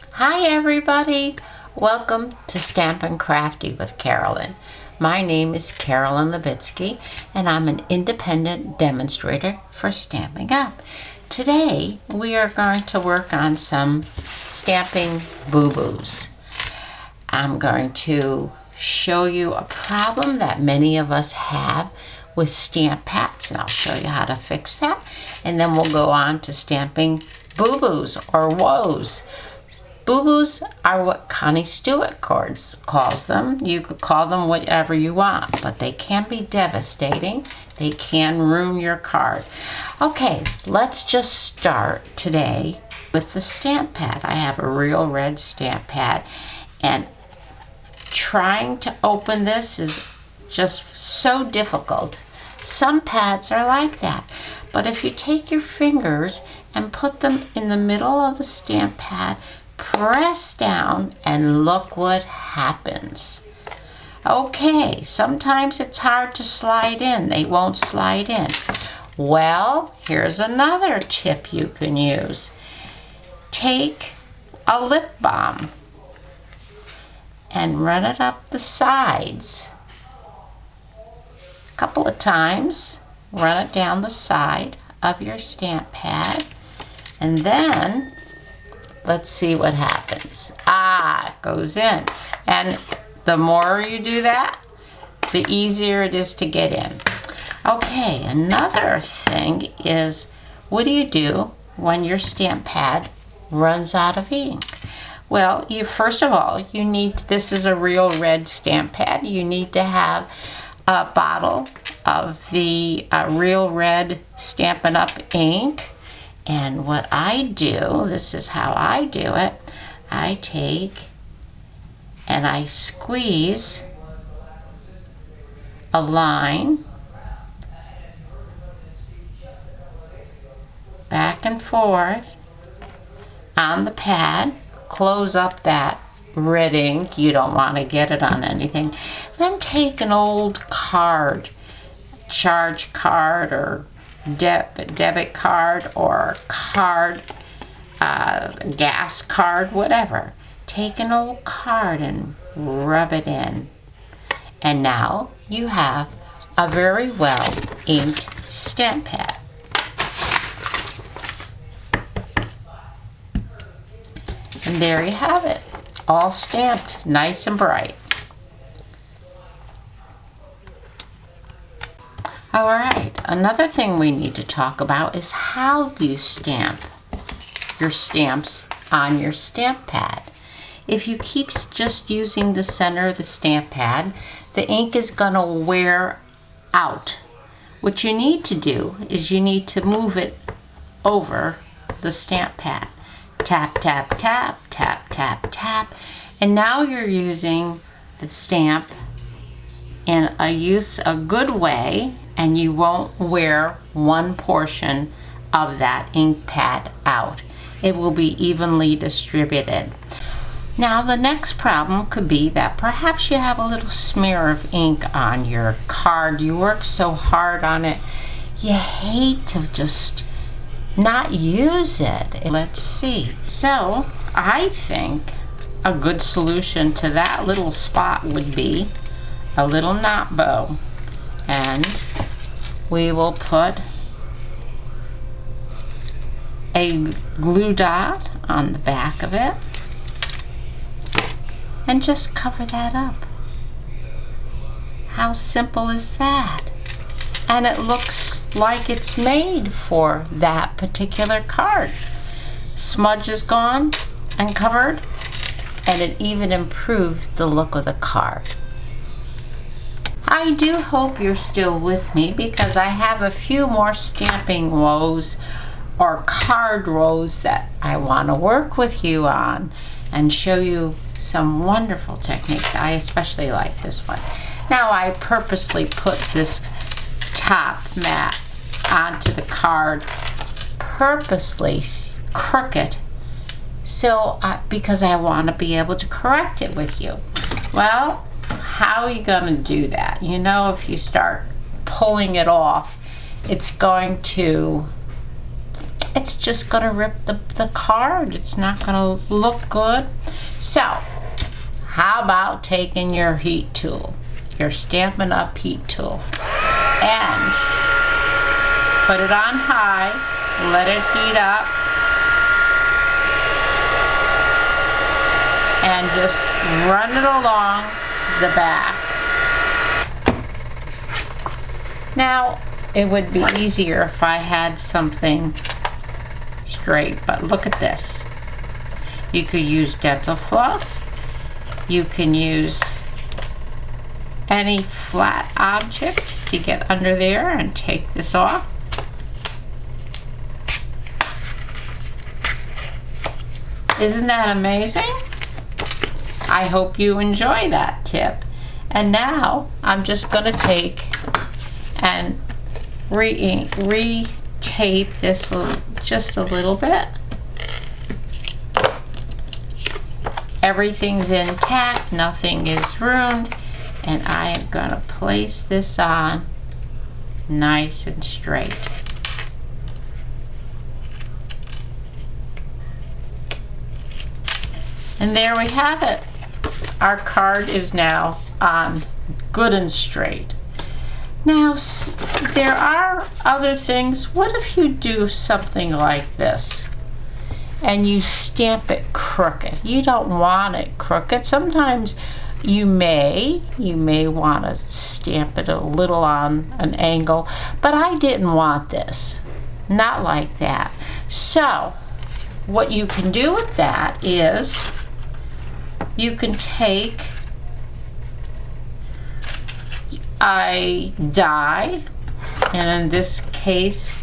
Hi everybody, welcome to Stampin' Crafty with Carolyn. My name is Carolyn Levitsky and I'm an independent demonstrator for Stampin' Up. Today we are going to work on some stamping boo-boos. I'm going to show you a problem that many of us have with stamp pads, and I'll show you how to fix that, and then we'll go on to stamping boo-boos or woes. Boo-boos are what Connie Stewart calls them. You could call them whatever you want, but they can be devastating. They can ruin your card. Okay, let's just start today with the stamp pad. I have a real red stamp pad, and trying to open this is just so difficult. Some pads are like that, but if you take your fingers and put them in the middle of the stamp pad, press down and look what happens. Okay, sometimes it's hard to slide in. They won't slide in. Well, here's another tip you can use. Take a lip balm and run it up the sides. A couple of times, run it down the side of your stamp pad, and then let's see what happens. It goes in. And the more you do that, the easier it is to get in. Okay, another thing is, what do you do when your stamp pad runs out of ink? Well, first of all, this is a real red stamp pad. You need to have a bottle of the real red Stampin' Up! Ink. And what I do, this is how I do it, I take and I squeeze a line back and forth on the pad, close up that red ink, you don't want to get it on anything. Then take an old card, charge card or debit card or card, gas card, whatever. Take an old card and rub it in. And now you have a very well inked stamp pad. And there you have it, all stamped nice and bright. All right, another thing we need to talk about is how you stamp your stamps on your stamp pad. If you keep just using the center of the stamp pad, the ink is gonna wear out. What you need to do is you need to move it over the stamp pad. Tap, tap, tap, tap, tap, tap, and now you're using the stamp in a good way, and you won't wear one portion of that ink pad out. It will be evenly distributed. Now the next problem could be that perhaps you have a little smear of ink on your card. You work so hard on it, you hate to just not use it. Let's see. So I think a good solution to that little spot would be a little knot bow, and we will put a glue dot on the back of it and just cover that up. How simple is that? And it looks like it's made for that particular card. Smudge is gone and covered, and it even improves the look of the card. I do hope you're still with me because I have a few more stamping rows or card rows that I want to work with you on and show you some wonderful techniques. I especially like this one. Now I purposely put this top mat onto the card purposely crooked because I want to be able to correct it with you. Well, how are you going to do that? You know, if you start pulling it off, it's just going to rip the card. It's not going to look good. So, how about taking your heat tool, your Stampin' Up! Heat tool, and put it on high, let it heat up, and just run it along the back. Now, it would be easier if I had something straight, but look at this. You could use dental floss. You can use any flat object to get under there and take this off. Isn't that amazing? I hope you enjoy that tip. And now I'm just going to take and re-tape this just a little bit. Everything's intact, nothing is ruined, and I am going to place this on nice and straight. And there we have it. Our card is now on good and straight. Now, there are other things. What if you do something like this and you stamp it crooked? You don't want it crooked. Sometimes you may want to stamp it a little on an angle, but I didn't want this. Not like that. So, what you can do with that is you can take a die, and in this case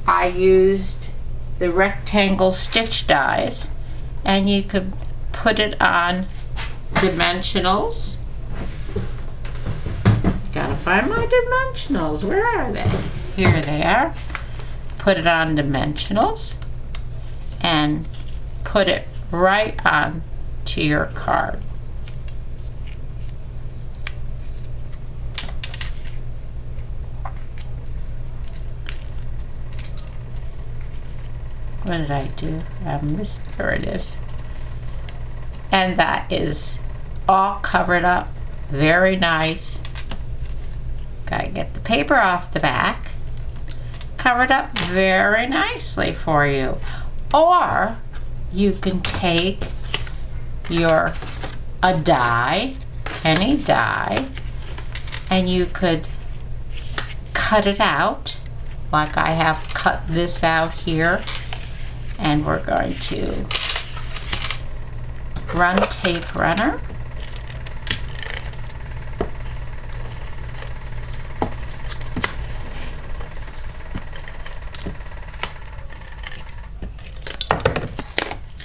I used the rectangle stitch dies, and you could put it on dimensionals. Gotta find my dimensionals. Where are they? Here they are. Put it on dimensionals and put it right on to your card. What did I do? I missed. There it is. And that is all covered up. Very nice. Gotta get the paper off the back. Covered up very nicely for you. Or you can take a die, any die, and you could cut it out like I have cut this out here, and we're going to run tape runner.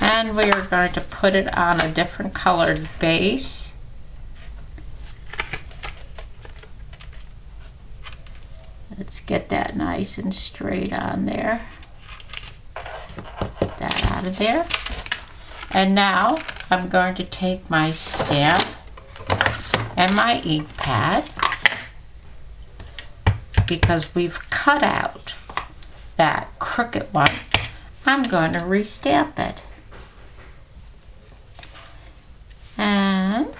And we are going to put it on a different colored base. Let's get that nice and straight on there. Get that out of there. And now I'm going to take my stamp and my ink pad, because we've cut out that crooked one. I'm going to restamp it. And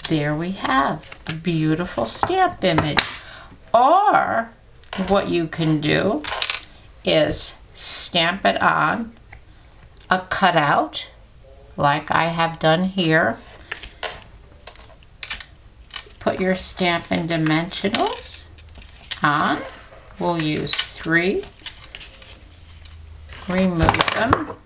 there we have a beautiful stamp image. Or what you can do is stamp it on a cutout like I have done here. Put your Stampin' dimensionals on. We'll use 3. Remove them.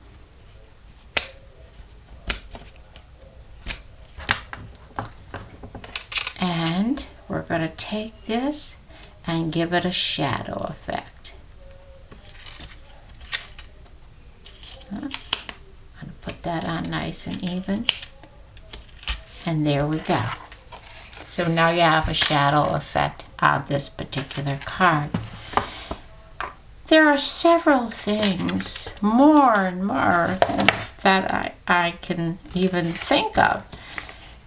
going to take this and give it a shadow effect. I'm going to put that on nice and even. And there we go. So now you have a shadow effect on this particular card. There are several things, more and more, that I can even think of.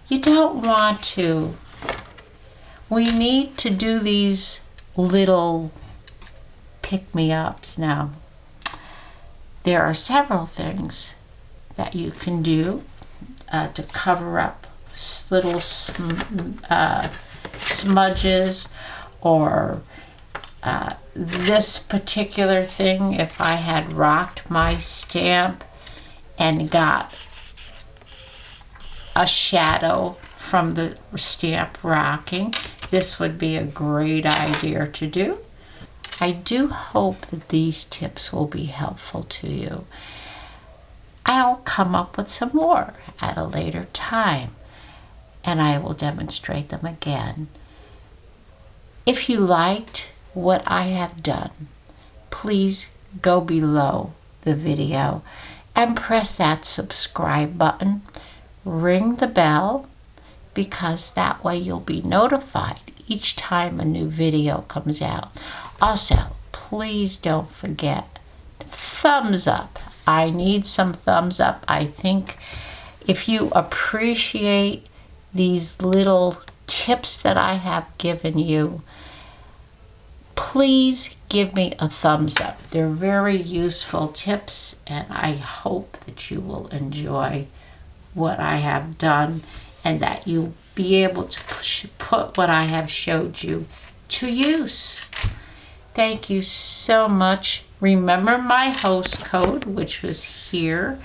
You don't want to. We need to do these little pick-me-ups now. There are several things that you can do to cover up little smudges, or this particular thing, if I had rocked my stamp and got a shadow from the stamp rocking, this would be a great idea to do. I do hope that these tips will be helpful to you. I'll come up with some more at a later time, and I will demonstrate them again. If you liked what I have done, please go below the video and press that subscribe button. Ring the bell, because that way you'll be notified each time a new video comes out. Also, please don't forget, thumbs up. I need some thumbs up. I think if you appreciate these little tips that I have given you, please give me a thumbs up. They're very useful tips, and I hope that you will enjoy what I have done, and that you'll be able to put what I have showed you to use. Thank you so much. Remember my host code, which was here.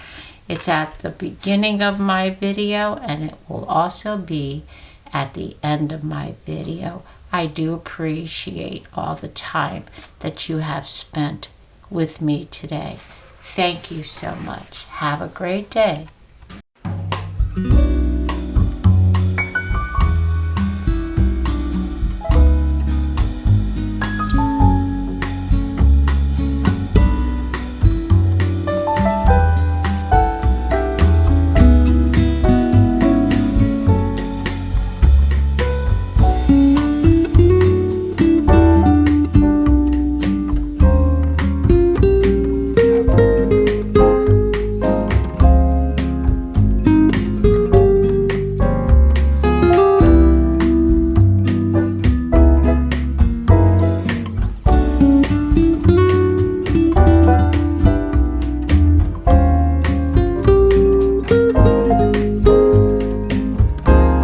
It's at the beginning of my video, and it will also be at the end of my video. I do appreciate all the time that you have spent with me today. Thank you so much. Have a great day.